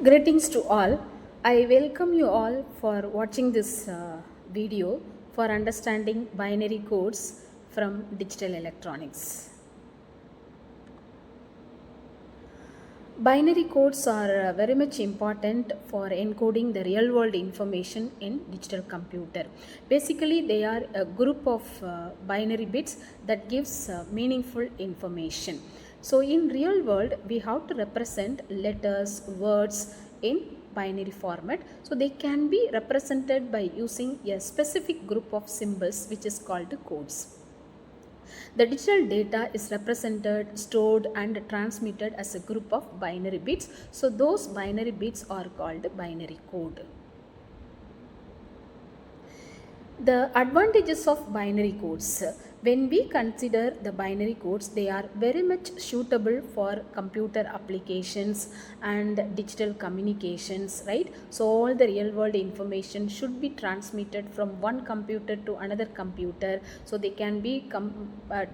Greetings to all. I welcome you all for watching this video for understanding binary codes from digital electronics. Binary codes are very much important for encoding the real world information in digital computer. Basically, they are a group of binary bits that gives meaningful information. So in real world, we have to represent letters, words in binary format. So they can be represented by using a specific group of symbols which is called codes. The digital data is represented, stored and transmitted as a group of binary bits. So those binary bits are called binary code. The advantages of binary codes. When we consider the binary codes, they are very much suitable for computer applications and digital communications, right? So all the real world information should be transmitted from one computer to another computer. So they can be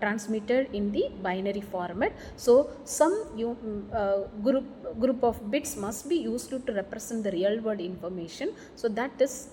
transmitted in the binary format. So some group of bits must be used to represent the real world information. So that is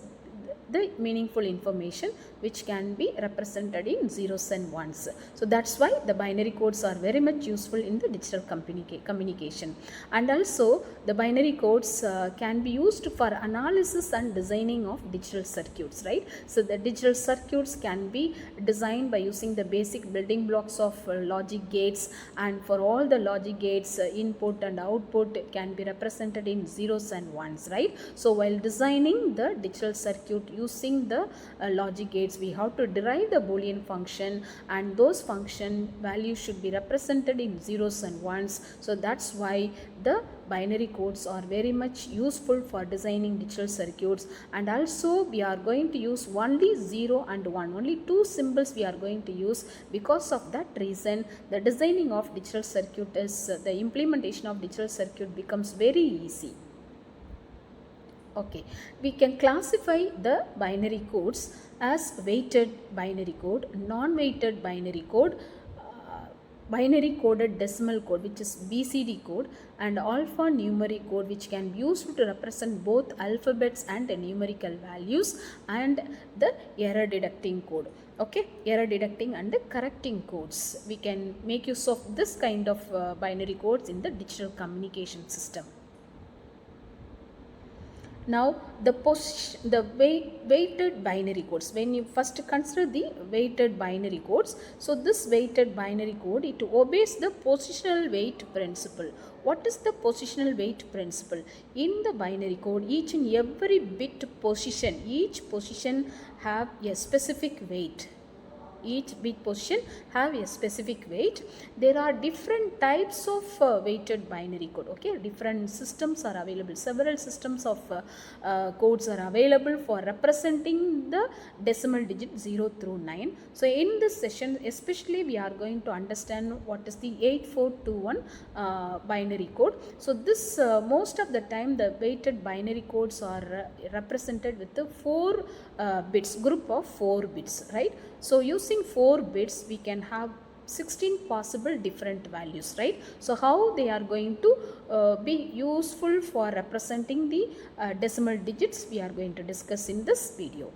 the meaningful information which can be represented in zeros and ones. So that's why the binary codes are very much useful in the digital communication. And also the binary codes can be used for analysis and designing of digital circuits, right? So the digital circuits can be designed by using the basic building blocks of logic gates, and for all the logic gates input and output can be represented in zeros and ones, right? So while designing the digital circuit using the logic gates, we have to derive the Boolean function, and those function values should be represented in zeros and ones. So that's why the binary codes are very much useful for designing digital circuits. And also we are going to use only 0 and 1, only two symbols we are going to use. Because of that reason, the designing of digital circuit is the implementation of digital circuit becomes very easy. Okay, we can classify the binary codes as weighted binary code, non-weighted binary code, binary coded decimal code which is BCD code, and alphanumeric code which can be used to represent both alphabets and numerical values, and the error detecting code. Okay, error detecting and correcting codes. We can make use of this kind of binary codes in the digital communication system. Now the weighted binary codes, when you first consider the weighted binary codes, so this weighted binary code, it obeys the positional weight principle. What is the positional weight principle? In the binary code, each and every bit position, each position have a specific weight. Each bit position have a specific weight. There are different types of weighted binary code. Okay, different systems are available. Several systems of codes are available for representing the decimal digit 0 through 9. So in this session especially we are going to understand what is the 8421 binary code. So this most of the time the weighted binary codes are represented with the 4 bits, group of 4 bits, right? So using 4 bits we can have 16 possible different values, right? So how they are going to be useful for representing the decimal digits, we are going to discuss in this video.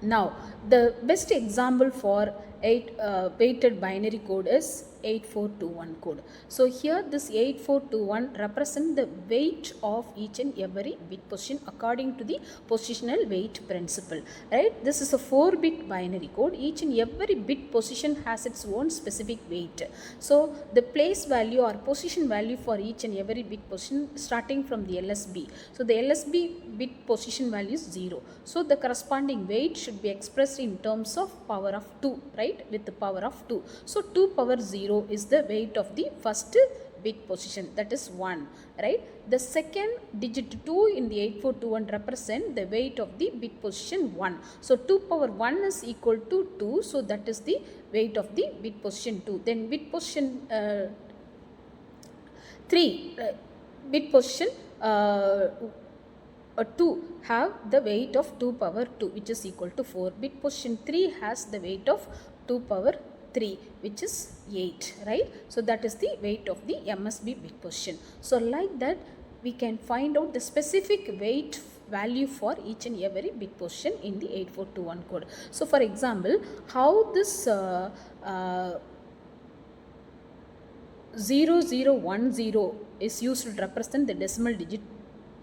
Now the best example for weighted binary code is 8421 code. So here this 8421 represent the weight of each and every bit position according to the positional weight principle, right? This is a 4-bit binary code. Each and every bit position has its own specific weight. So the place value or position value for each and every bit position starting from the LSB. So the LSB bit position value is 0. So the corresponding weight should be expressed in terms of power of 2, right? With the power of 2. So 2 power 0 is the weight of the first bit position, that is 1, right? The second digit 2 in the 8421 represent the weight of the bit position 1. So 2 power 1 is equal to 2. So that is the weight of the bit position 2. Then bit position 3, bit position 2 have the weight of 2 power 2 which is equal to 4. Bit position 3 has the weight of 2 power 3, which is 8, right? So that is the weight of the MSB bit position. So like that we can find out the specific weight value for each and every bit position in the 8421 code. So for example, how this 0010 is used to represent the decimal digit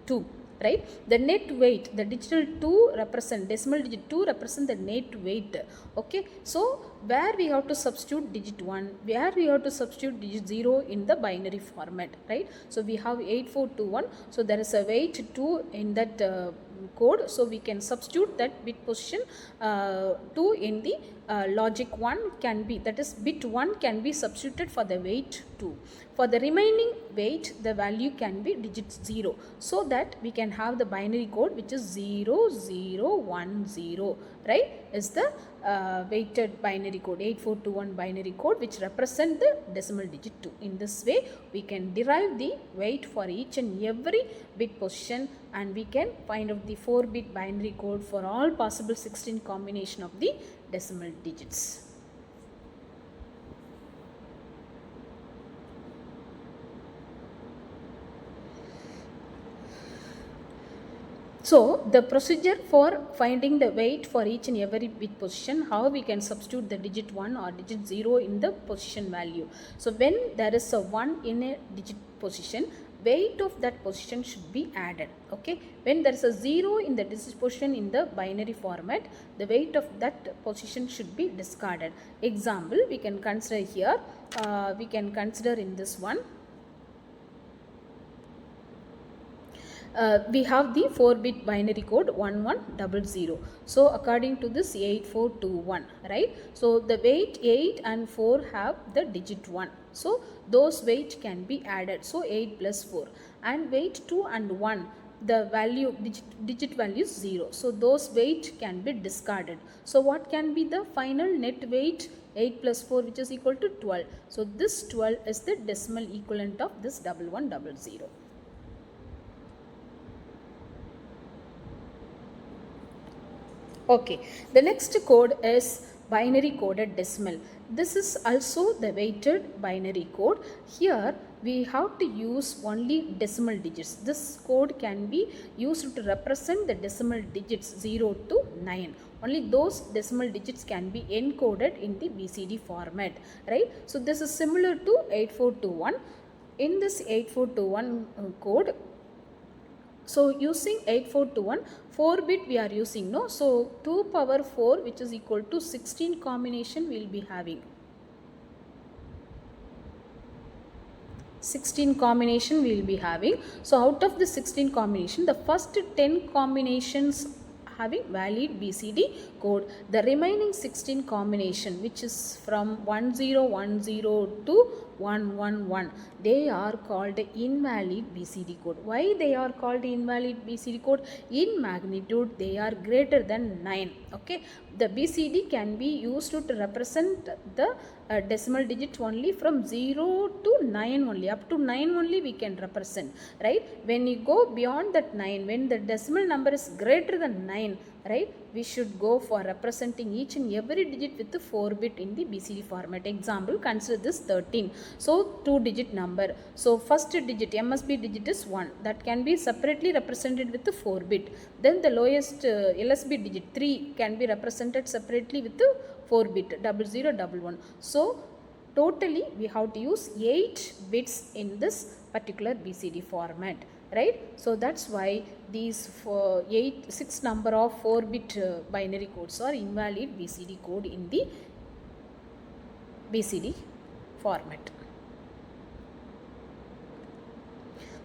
2, right? The net weight, the digital 2 represent, decimal digit 2 represent the net weight. Okay, so where we have to substitute digit 1, where we have to substitute digit 0 in the binary format, right? So we have 8421, so there is a weight 2 in that code, so we can substitute that bit position 2 in the logic 1 can be, that is bit 1 can be substituted for the weight 2. For the remaining weight, the value can be digit 0, so that we can have the binary code which is 0010, right, is the weighted binary code, 8421 binary code, which represent the decimal digit 2. In this way we can derive the weight for each and every bit position, and we can find out the 4-bit binary code for all possible 16 combination of the decimal digits. So the procedure for finding the weight for each and every bit position, how we can substitute the digit 1 or digit 0 in the position value. So when there is a 1 in a digit position, weight of that position should be added. Okay, when there is a 0 in the digit position in the binary format, the weight of that position should be discarded. Example, we can consider here, we can consider in this one. We have the 4-bit binary code 1100. So according to this 8421, right? So the weight 8 and 4 have the digit 1. So those weight can be added. So 8 plus 4, and weight 2 and 1, the value digit value is 0. So those weight can be discarded. So what can be the final net weight? 8 plus 4, which is equal to 12. So this 12 is the decimal equivalent of this 1100. Okay, the next code is binary coded decimal. This is also the weighted binary code. Here we have to use only decimal digits. This code can be used to represent the decimal digits 0 to 9. Only those decimal digits can be encoded in the BCD format, right? So this is similar to 8421. In this 8421 code, so using 8421, 4-bit we are using, no? So 2 power 4, which is equal to 16 combination we will be having. 16 combination we will be having. So out of the 16 combination, the first 10 combinations having valid BCD code. The remaining 16 combination, which is from 1010 to 111, they are called invalid BCD code. Why they are called invalid BCD code? In magnitude they are greater than 9. Okay, the BCD can be used to represent the decimal digit only from 0 to 9 only. Up to 9 only we can represent, right? When you go beyond that 9, when the decimal number is greater than 9, right, we should go for representing each and every digit with the 4-bit in the BCD format. Example, consider this 13. So 2-digit number. So first digit, MSB digit is 1. That can be separately represented with the 4-bit. Then the lowest LSB digit 3 can be represented separately with the 4-bit 0011. So totally we have to use 8 bits in this particular BCD format, right? So that's why these 6 number of 4-bit binary codes are invalid BCD code in the BCD format.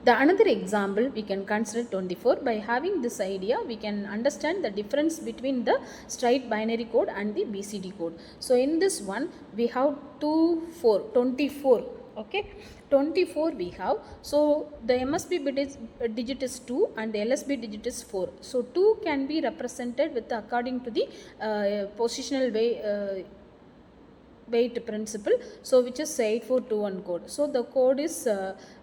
The another example we can consider 24. By having this idea, we can understand the difference between the straight binary code and the BCD code. So in this one we have 24. Okay, 24 we have. So the MSB digit is 2 and the LSB digit is 4. So 2 can be represented with according to the positional way weight principle, so which is 8421 code. So the code is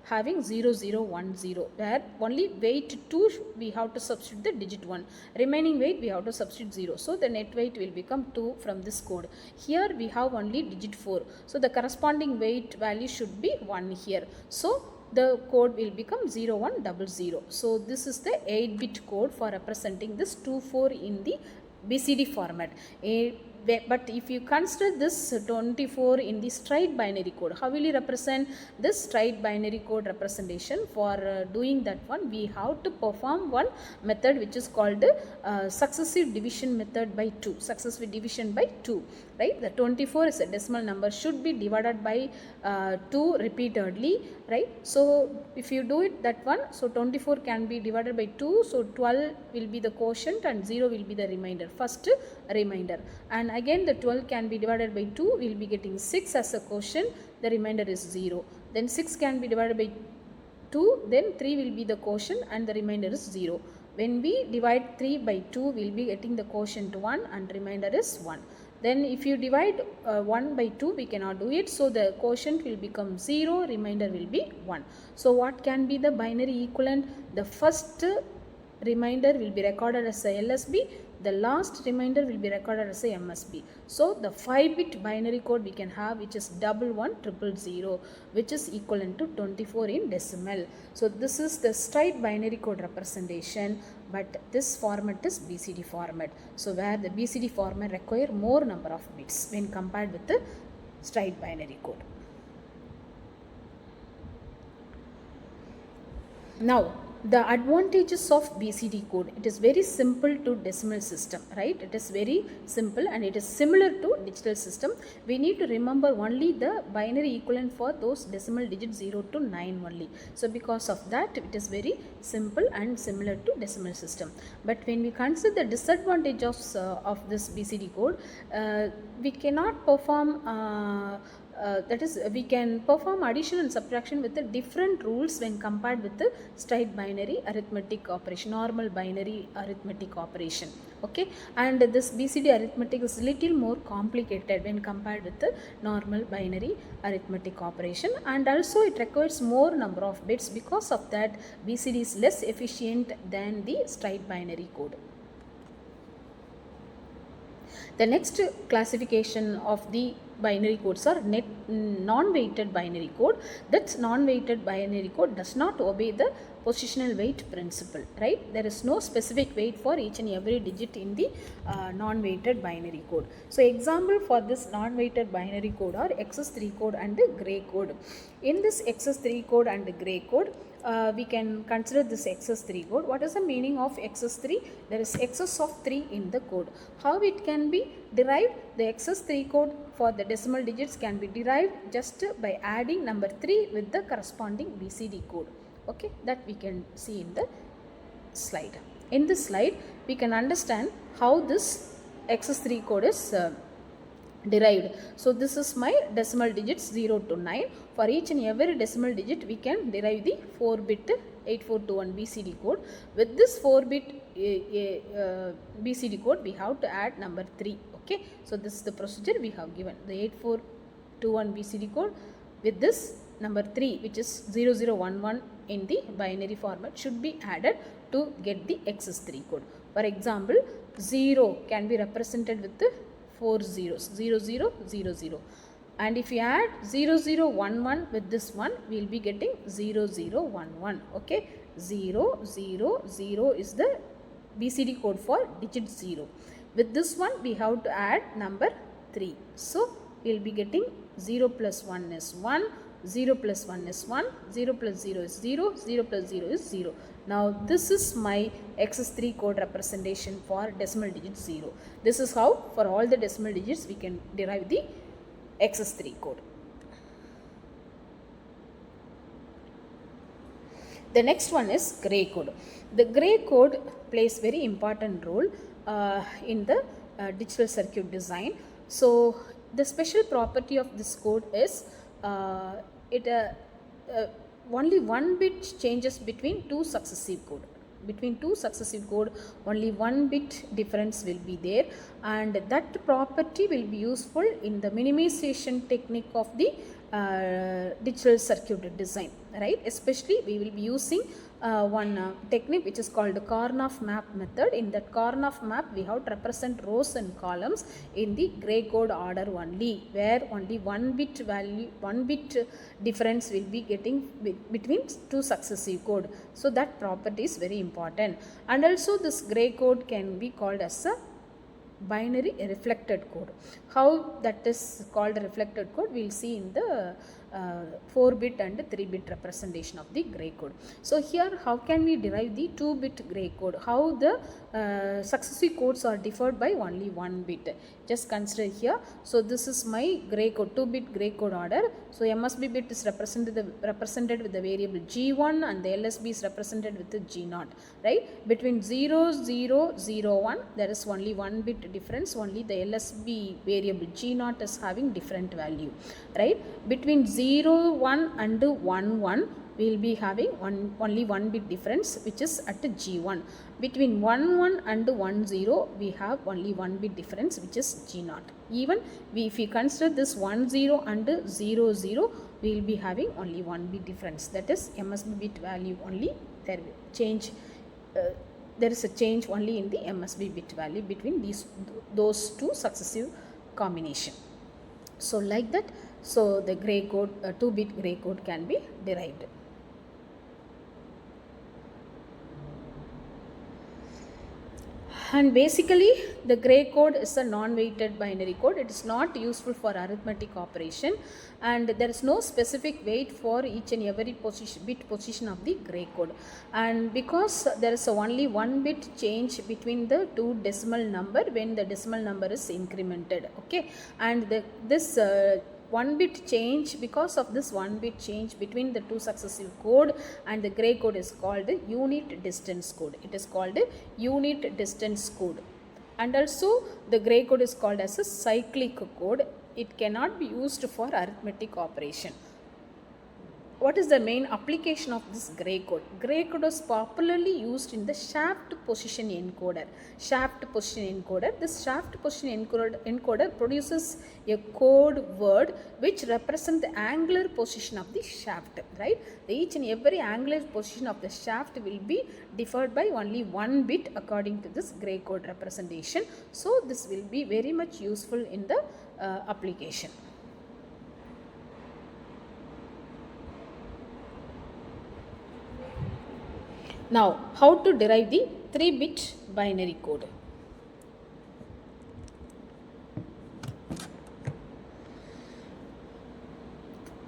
having 0010, where only weight 2 we have to substitute the digit 1, remaining weight we have to substitute 0. So the net weight will become 2 from this code. Here we have only digit 4, so the corresponding weight value should be 1 here. So the code will become 0100. So this is the 8-bit code for representing this 24 in the BCD format. But if you consider this 24 in the straight binary code, how will you represent this straight binary code representation? For doing that one, we have to perform one method which is called successive division method by 2. Successive division by 2, right? The 24 is a decimal number, should be divided by 2 repeatedly, right? So if you do it that one, so 24 can be divided by 2, so 12 will be the quotient and 0 will be the remainder, first remainder. And again the 12 can be divided by 2, we will be getting 6 as a quotient, the remainder is 0. Then 6 can be divided by 2, then 3 will be the quotient and the remainder is 0. When we divide 3 by 2, we will be getting the quotient 1 and remainder is 1. Then if you divide 1 by 2, we cannot do it, so the quotient will become 0, remainder will be 1. So what can be the binary equivalent? The first remainder will be recorded as a LSB, the last remainder will be recorded as a MSB. So the 5-bit binary code we can have, which is 11100, which is equivalent to 24 in decimal. So this is the straight binary code representation, but this format is BCD format. So where the BCD format require more number of bits when compared with the straight binary code. Now the advantages of BCD code, it is very simple to decimal system, right? It is very simple and it is similar to digital system. We need to remember only the binary equivalent for those decimal digits 0 to 9 only. So because of that, it is very simple and similar to decimal system. But when we consider the disadvantages of this BCD code, we cannot perform that is, we can perform addition and subtraction with the different rules when compared with the straight binary arithmetic operation, normal binary arithmetic operation. Okay, and this BCD arithmetic is little more complicated when compared with the normal binary arithmetic operation, and also it requires more number of bits. Because of that, BCD is less efficient than the straight binary code. The next classification of the binary codes are non-weighted binary code. That's non-weighted binary code does not obey the positional weight principle, right? There is no specific weight for each and every digit in the non-weighted binary code. So example for this non-weighted binary code are XS3 code and the gray code. In this XS3 code and the gray code, we can consider this XS3 code. What is the meaning of XS3? There is excess of 3 in the code. How it can be derived? The XS3 code for the decimal digits can be derived just by adding number 3 with the corresponding BCD code. Okay, that we can see in the slide. In this slide, we can understand how this XS3 code is derived. So this is my decimal digits 0 to 9. For each and every decimal digit, we can derive the 4-bit 8421 BCD code. With this 4-bit BCD code, we have to add number 3. Okay, so this is the procedure we have given. The 8421 BCD code with this number 3, which is 0011 in the binary format, should be added to get the XS3 code. For example, 0 can be represented with the 4 zeros, 0000, and if you add 0011 with this one, we will be getting 0011. Okay, 000 is the BCD code for digit 0. With this one, we have to add number 3. So we will be getting 0 plus 1 is 1, 0 plus 1 is 1, 0 plus 0 is 0, 0 plus 0 is 0. Now this is my XS3 code representation for decimal digit 0. This is how for all the decimal digits we can derive the XS3 code. The next one is gray code. The gray code plays very important role in the digital circuit design. So the special property of this code is only one bit changes between two successive code. between two successive code, only 1 bit difference will be there, and that property will be useful in the minimization technique of the digital circuit design, right? Especially we will be using one technique which is called the Karnaugh map method. In that Karnaugh map we have to represent rows and columns in the gray code order only, where only 1 bit value, 1 bit difference will be getting between two successive code. So that property is very important. And also this gray code can be called as a binary reflected code. How that is called a reflected code, we will see in the 4-bit and 3-bit representation of the gray code. So here how can we derive the 2-bit gray code? How the successive codes are differed by only 1 bit. Just consider here. So this is my gray code, 2-bit gray code order. So MSB bit is represented with the variable G1 and the LSB is represented with the G0, right? Between 0, 0, 0, 1 there is only 1 bit difference, only the LSB variable G0 is having different value, right? Between 0, 1 and 1, 1 we will be having only 1 bit difference, which is at G1. Between 1, 1 and 1, 0 we have only 1 bit difference, which is G0. Even if we consider this 1, 0 and 0, 0 we will be having only 1 bit difference, that is MSB bit value only there is a change only in the MSB bit value between those two successive combination. So like that, so the gray code, 2-bit gray code can be derived. And basically the gray code is a non-weighted binary code. It is not useful for arithmetic operation, and there is no specific weight for each and every bit position of the gray code. And because there is only 1 bit change between the two decimal number when the decimal number is incremented, okay, and this 1 bit change, because of this 1 bit change between the two successive code and the gray code is called unit distance code. It is called unit distance code. And also the gray code is called as a cyclic code. It cannot be used for arithmetic operation. What is the main application of this gray code? Gray code is popularly used in the shaft position encoder. Shaft position encoder. This shaft position encoder produces a code word which represents the angular position of the shaft, right? Each and every angular position of the shaft will be differed by only 1 bit according to this gray code representation. So this will be very much useful in the application. Now, how to derive the 3-bit binary code?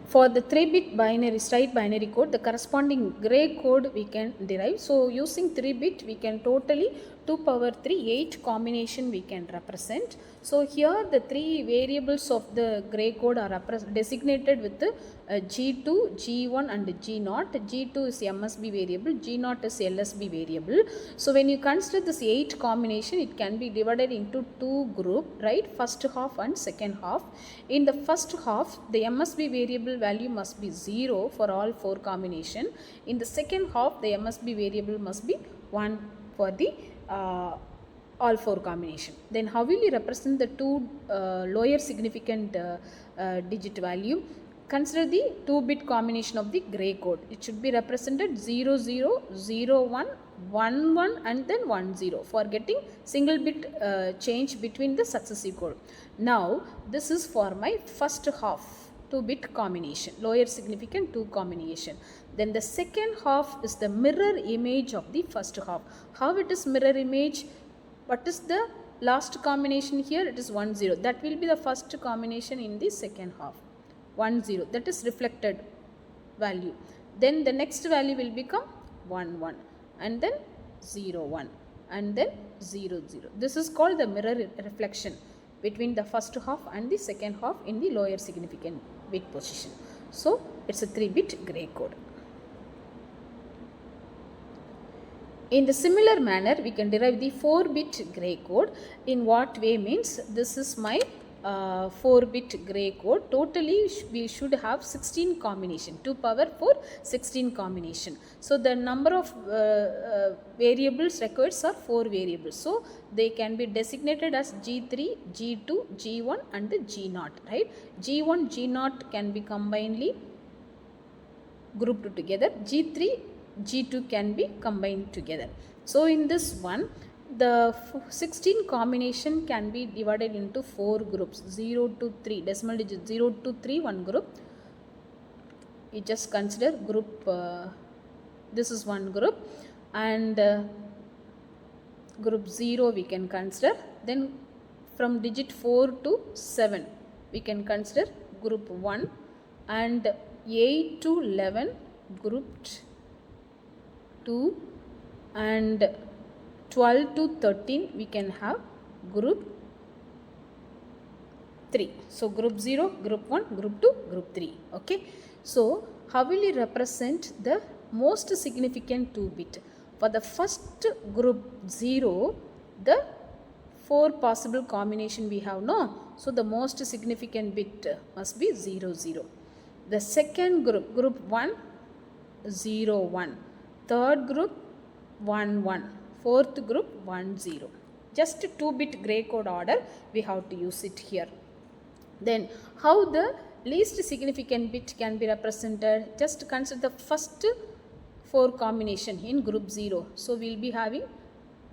For the 3-bit binary straight binary code, the corresponding gray code we can derive. So using 3-bit, we can totally 2 power 3 8 combination we can represent. So here the 3 variables of the gray code are designated with the G2, G1 and G0. G2 is MSB variable, G0 is LSB variable. So when you consider this 8 combination, it can be divided into 2 group, right? First half and second half. In the first half, the MSB variable value must be 0 for all 4 combination. In the second half, the MSB variable must be 1 for the all 4 combination. Then how will you represent the 2 lower significant digit value? Consider the 2-bit combination of the gray code. It should be represented 0, 0, 0, 1, 1, 1 and then 1, 0 for getting single bit change between the successive code. Now this is for my first half 2-bit combination, lower significant 2 combination. Then the second half is the mirror image of the first half. How it is mirror image? What is the last combination here? It is 1, 0. That will be the first combination in the second half. 1, 0. That is reflected value. Then the next value will become 1, 1 and then 0, 1 and then 0, 0. This is called the mirror reflection between the first half and the second half in the lower significant bit position. So it's a 3-bit gray code. In the similar manner, we can derive the 4-bit gray code. In what way? Means this is my 4-bit gray code. Totally we should have 16 combination, 2 power 4 16 combination. So the number of variables required are 4 variables, so they can be designated as G3, G2, G1 and G0, right? G1, G0 can be combinedly grouped together, G3, G2 can be combined together. So in this one, the 16 combination can be divided into 4 groups, 0 to 3, decimal digit 0 to 3 one group. We just consider group, this is one group, and group 0 we can consider. Then from digit 4 to 7 we can consider group 1, and 8 to 11 group 2, and 12 to 13 we can have group 3. So group 0, group 1, group 2, group 3. Okay. So how will you represent the most significant 2-bit? For the first group 0, the 4 possible combination we have, no? So the most significant bit must be 0, 0. The second group, group 1, 0, 1. Third group, 1, 1. Fourth group, 1, 0. Just 2-bit gray code order we have to use it here. Then how the least significant bit can be represented? Just consider the first 4 combination in group 0. So we will be having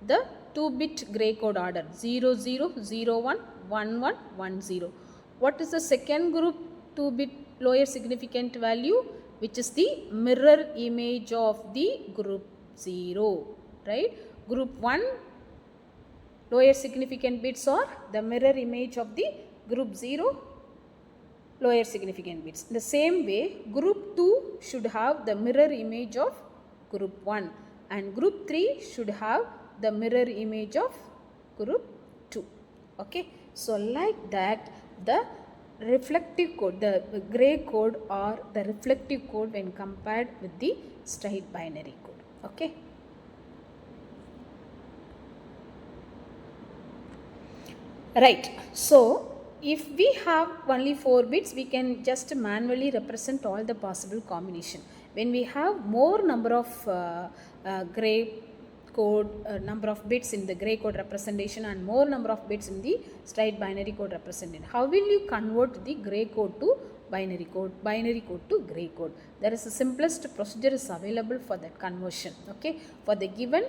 the 2-bit gray code order 0, 0, 0, 1, 1, 1, 1, 0. What is the second group 2-bit lower significant value? Which is the mirror image of the group 0, right? Group 1 lower significant bits are the mirror image of the group 0 lower significant bits. The same way, group 2 should have the mirror image of group 1, and group 3 should have the mirror image of group 2. Okay. So like that, the reflective code, the gray code or the reflective code when compared with the straight binary code. Okay. Right. So if we have only 4 bits, we can just manually represent all the possible combination. When we have more number of gray code, number of bits in the gray code representation and more number of bits in the straight binary code representation, how will you convert the gray code to binary code to gray code? There is the simplest procedure is available for that conversion. Okay. For the given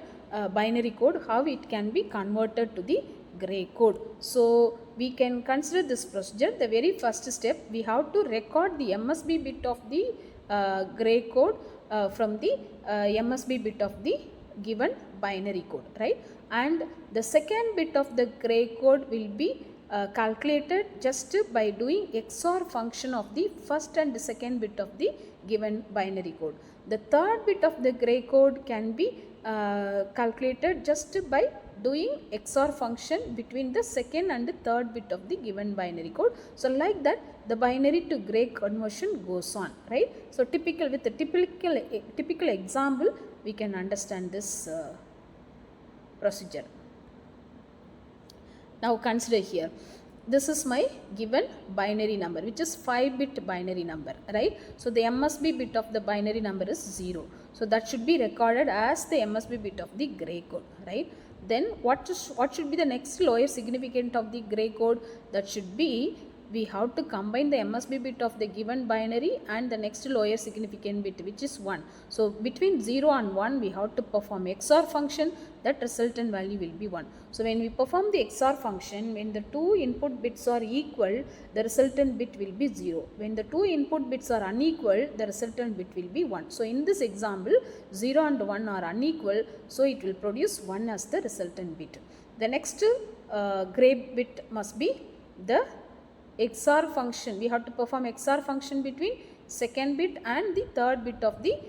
binary code, how it can be converted to the gray code. So we can consider this procedure. The very first step, we have to record the MSB bit of the gray code from the MSB bit of the given binary code, right? And the second bit of the gray code will be calculated just by doing XOR function of the first and the second bit of the given binary code. The third bit of the gray code can be calculated just by doing XOR function between the second and the third bit of the given binary code. So like that, the binary to gray conversion goes on, right? So with a typical example, we can understand this procedure. Now consider here, this is my given binary number, which is 5-bit binary number, right? So the MSB bit of the binary number is 0. So that should be recorded as the MSB bit of the gray code, right? Then what should be the next lower significant of the gray code? That should be, we have to combine the MSB bit of the given binary and the next lower significant bit, which is 1. So between 0 and 1 we have to perform XOR function. That resultant value will be 1. So when we perform the XOR function, when the 2 input bits are equal, the resultant bit will be 0. When the 2 input bits are unequal, the resultant bit will be 1. So in this example, 0 and 1 are unequal, so it will produce 1 as the resultant bit. The next gray bit must be the XOR function. We have to perform XOR function between second bit and the third bit of the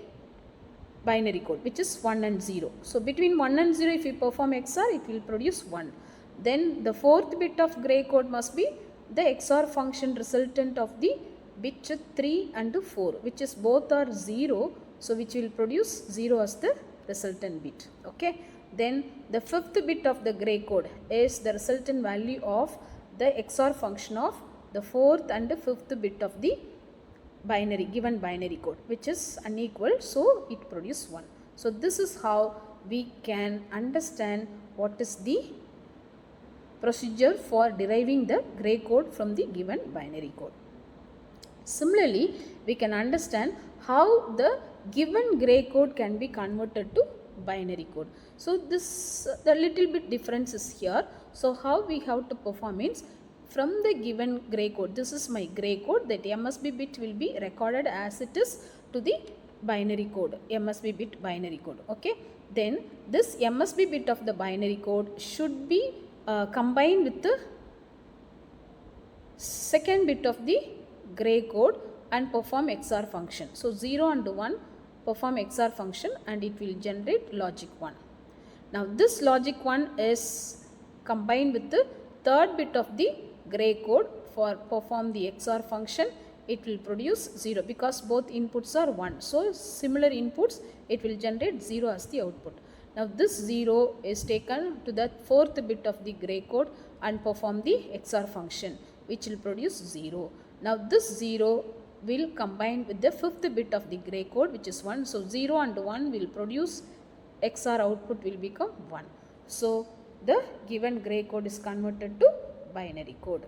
binary code, which is 1 and 0. So between 1 and 0, if you perform XOR, it will produce 1. Then the fourth bit of gray code must be the XOR function resultant of the bit 3 and 4, which is both are 0. So which will produce 0 as the resultant bit. Okay. Then the fifth bit of the gray code is the resultant value of the XOR function of the 4th and 5th bit of the binary, given binary code, which is unequal, so it produces 1. So this is how we can understand what is the procedure for deriving the gray code from the given binary code. Similarly, we can understand how the given gray code can be converted to binary code. So this the little bit difference is here. So how we have to perform means, from the given gray code, this is my gray code, that MSB bit will be recorded as it is to the binary code, MSB bit binary code. Okay, then this MSB bit of the binary code should be combined with the second bit of the gray code and perform XOR function. So 0 and 1 perform XOR function and it will generate logic 1. Now this logic 1 is combined with the third bit of the gray code for perform the XOR function. It will produce 0 because both inputs are 1. So similar inputs, it will generate 0 as the output. Now this 0 is taken to the fourth bit of the gray code and perform the XOR function, which will produce 0. Now this 0 will combine with the fifth bit of the gray code, which is 1. So 0 and 1 will produce XOR output will become 1. So the given gray code is converted to binary code.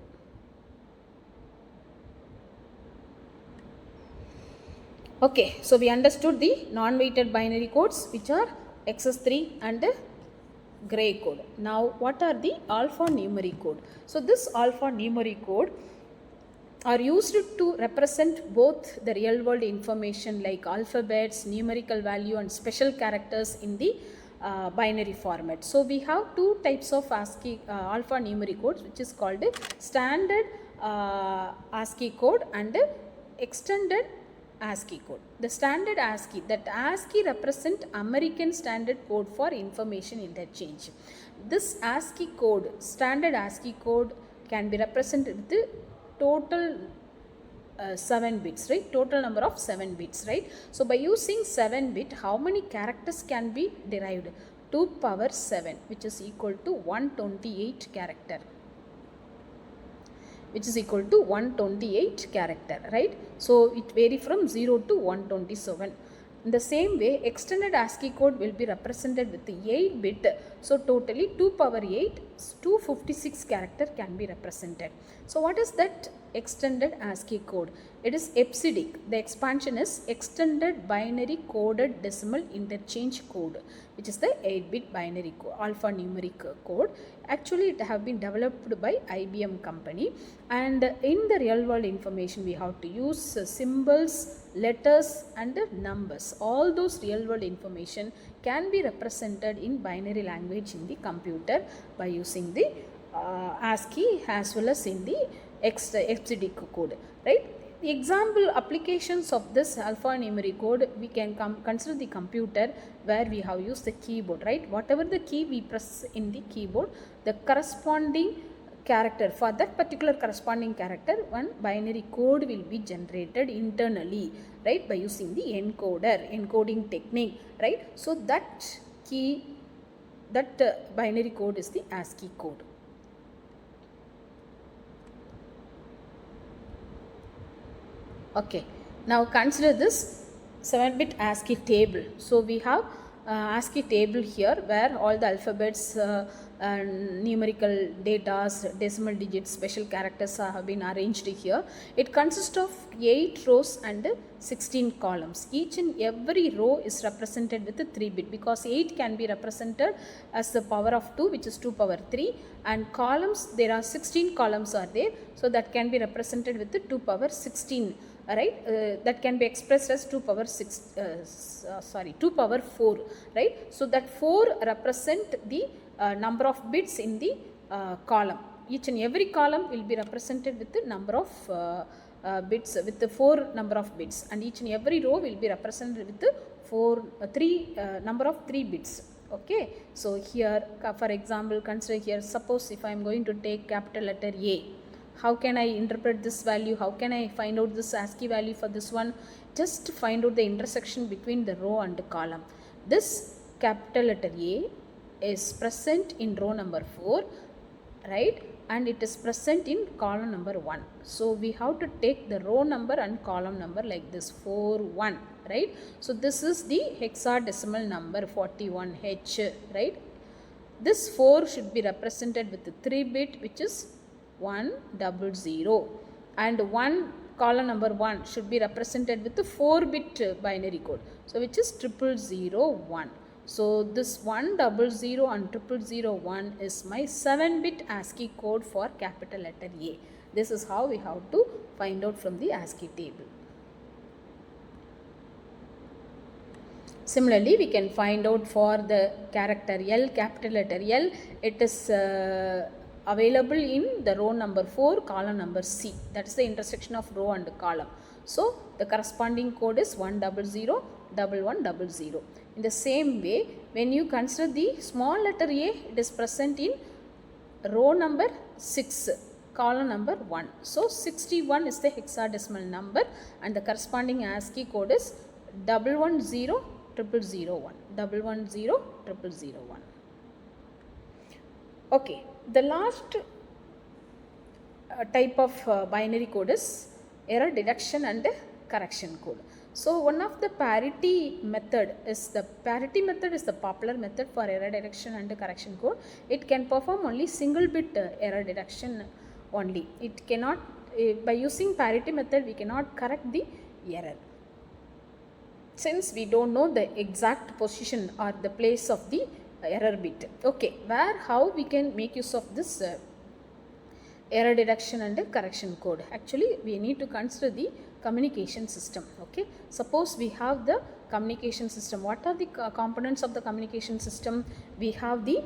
Okay, so we understood the non-weighted binary codes, which are XS3 and gray code. Now what are the alphanumeric code? So this alphanumeric code are used to represent both the real world information like alphabets, numerical value and special characters in the binary format. So we have two types of ASCII alphanumeric codes, which is called standard ASCII code and extended ASCII code. The standard ASCII, that ASCII represent American standard code for information interchange. This ASCII code, standard ASCII code, can be represented with the total 7 bits, right? Total number of 7 bits, right? So by using 7 bit, how many characters can be derived? 2 power 7, which is equal to 128 character. Which is equal to 128 character, right? So it vary from 0 to 127. In the same way, extended ASCII code will be represented with the 8 bit. So totally 2 power 8, 256 character can be represented. So what is that extended ASCII code? It is EBCDIC. The expansion is Extended Binary Coded Decimal Interchange Code, which is the 8-bit binary alphanumeric code. Actually, it have been developed by IBM company, and in the real world information we have to use symbols, letters and numbers. All those real world information can be represented in binary language in the computer by using the ASCII as well as in the EBCDIC code, right? The example applications of this alphanumeric code, we can consider the computer where we have used the keyboard, right? Whatever the key we press in the keyboard, the corresponding character, for that particular corresponding character, one binary code will be generated internally, right, by using the encoding technique, right? So that key, that binary code is the ASCII code. Okay, now consider this 7-bit ASCII table. So we have ASCII table here where all the alphabets, numerical data, decimal digits, special characters have been arranged here. It consists of 8 rows and 16 columns. Each and every row is represented with a 3-bit, because 8 can be represented as the power of 2, which is 2 power 3, and columns, there are 16 columns are there, so that can be represented with the 2 power 16. Right, that can be expressed as 2 power 4, right? So that 4 represent the number of bits in the column. Each and every column will be represented with the number of bits, with the 4 number of bits, and each and every row will be represented with the number of 3 bits. Okay, so here, for example, consider here, suppose if I am going to take capital letter A. How can I interpret this value? How can I find out this ASCII value for this one? Just find out the intersection between the row and the column. This capital letter A is present in row number 4, right? and it is present in column number 1. So we have to take the row number and column number like this, 41, right? So this is the hexadecimal number 41H, right? This 4 should be represented with the 3 bit, which is 100, and 1 column number 1 should be represented with the 4 bit binary code, so which is 0001. So this 100 and 0001 is my 7 bit ASCII code for capital letter A. This is how we have to find out from the ASCII table. Similarly, we can find out for the character L, capital letter L, it is available in the row number 4, column number C. That is the intersection of row and column. So the corresponding code is 1001100. In the same way, when you consider the small letter A, it is present in row number 6, column number 1. So 61 is the hexadecimal number, and the corresponding ASCII code is 1100001. 1100001. Okay, the last type of binary code is error detection and correction code. So one of the parity method is the popular method for error detection and correction code. It can perform only single bit error detection only. It cannot, by using parity method, we cannot correct the error, since we don't know the exact position or the place of the error bit. Okay, how we can make use of this error detection and correction code? Actually, we need to consider the communication system. Okay, suppose we have the communication system. What are the components of the communication system? We have the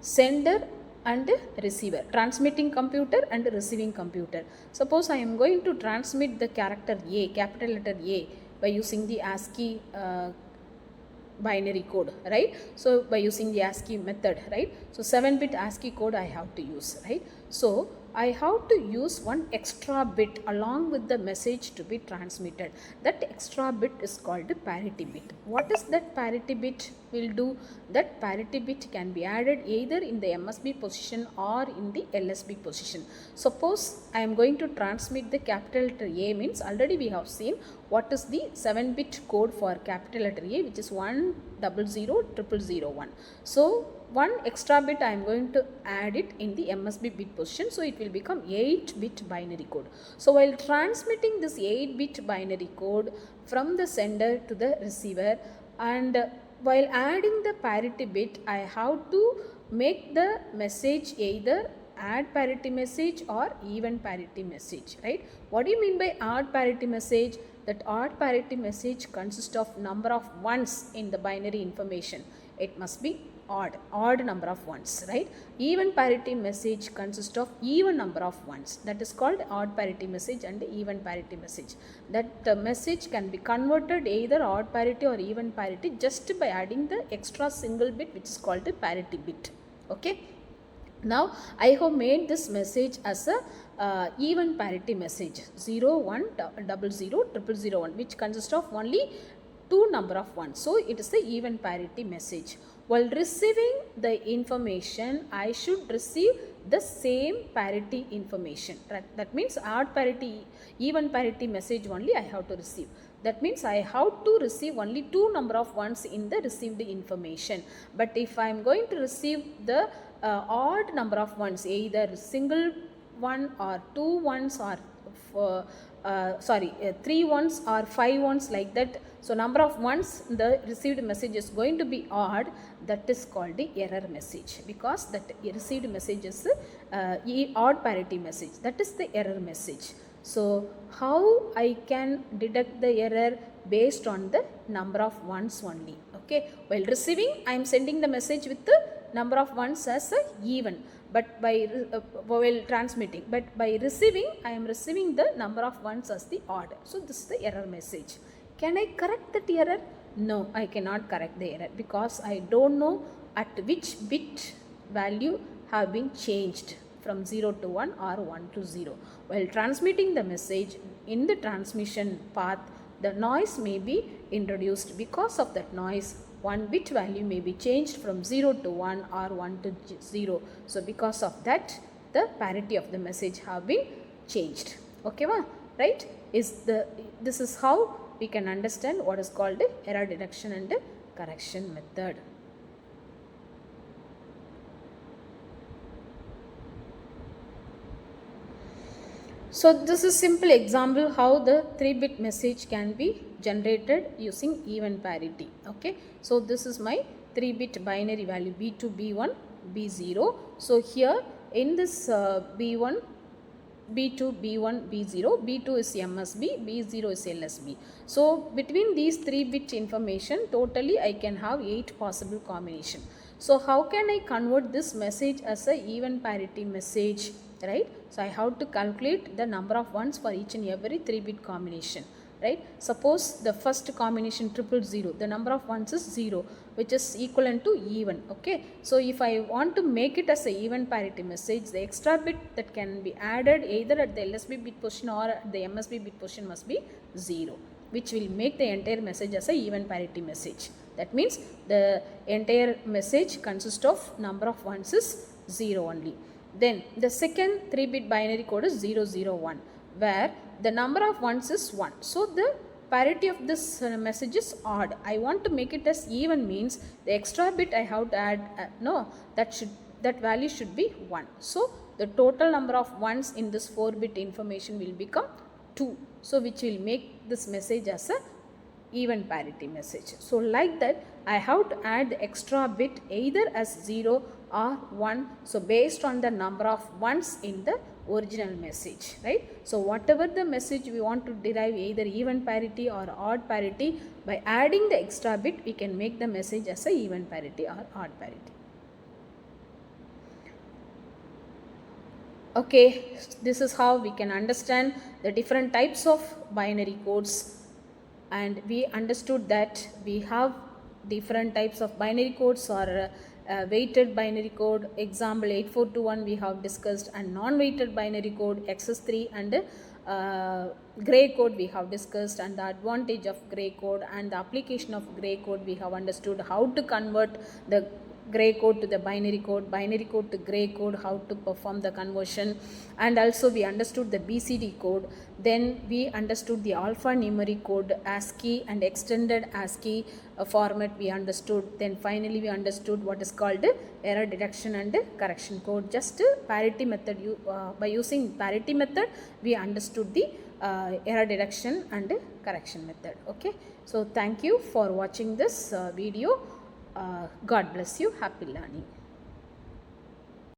sender and receiver, transmitting computer and receiving computer. Suppose I am going to transmit the character A, capital letter A, by using the ASCII binary code, right? So by using the ASCII method, right? So 7 bit ASCII code I have to use, right? So I have to use one extra bit along with the message to be transmitted. That extra bit is called the parity bit. What is that parity bit will do? That parity bit can be added either in the MSB position or in the LSB position. Suppose I am going to transmit the capital letter A, means already we have seen what is the 7 bit code for capital letter A, which is 1000001. So one extra bit I am going to add it in the MSB bit position, so it will become 8 bit binary code. So while transmitting this 8 bit binary code from the sender to the receiver, and while adding the parity bit, I have to make the message either add parity message or even parity message, right? What do you mean by odd parity message? That odd parity message consists of number of ones in the binary information. It must be odd number of ones, right? Even parity message consists of even number of ones. That is called odd parity message and even parity message. That message can be converted either odd parity or even parity just by adding the extra single bit, which is called the parity bit. Okay. Now I have made this message as a even parity message 01000001, which consists of only 2 number of ones. So it is the even parity message. While receiving the information, I should receive the same parity information. That means odd parity, even parity message only I have to receive. That means I have to receive only 2 number of ones in the received information. But if I am going to receive the odd number of ones, either single one or 2 ones or 3 ones or 5 ones, like that. So number of ones the received message is going to be odd. That is called the error message, because that received message is odd parity message. That is the error message. So how I can detect the error? Based on the number of ones only. Okay. While receiving, I am sending the message with the number of ones as a even, but by while transmitting, but by receiving, I am receiving the number of ones as the odd. So this is the error message. Can I correct that error? No, I cannot correct the error, because I don't know at which bit value have been changed from 0 to 1 or 1 to 0. While transmitting the message, in the transmission path, the noise may be introduced. Because of that noise, one bit value may be changed from 0 to 1 or 1 to 0. So because of that, the parity of the message have been changed. Okay, right? This is how we can understand what is called error detection and correction method. So this is simple example how the 3-bit message can be generated using even parity. Okay, so this is my 3-bit binary value B2, B1, B0. So here in this B1, B2, B1, B0, B2 is MSB, B0 is LSB. So between these 3-bit information, totally I can have 8 possible combination. So how can I convert this message as a even parity message, right? So I have to calculate the number of ones for each and every 3-bit combination, right? Suppose the first combination 000, the number of ones is 0, which is equivalent to even. Okay, so if I want to make it as a even parity message, the extra bit that can be added either at the LSB bit position or at the MSB bit position must be 0, which will make the entire message as a even parity message. That means the entire message consists of number of ones is 0 only. Then the second 3-bit binary code is 001, where the number of ones is 1. So the parity of this message is odd. I want to make it as even, means the extra bit I have to add, that value should be 1. So the total number of ones in this 4-bit information will become 2. So which will make this message as a even parity message. So like that, I have to add the extra bit either as 0 or 1. So based on the number of ones in the original message, right? So whatever the message we want to derive, either even parity or odd parity, by adding the extra bit we can make the message as a even parity or odd parity. Okay, this is how we can understand the different types of binary codes, and we understood that we have different types of binary codes or weighted binary code. Example 8421 we have discussed, and non-weighted binary code XS3 and gray code we have discussed, and the advantage of gray code and the application of gray code we have understood, how to convert the gray code to the binary code to gray code, how to perform the conversion, and also we understood the BCD code. Then we understood the alphanumeric code, ASCII and extended ASCII format we understood. Then finally we understood what is called error detection and correction code. Just parity method, by using parity method we understood the error detection and correction method. Okay, so thank you for watching this video. God bless you. Happy learning.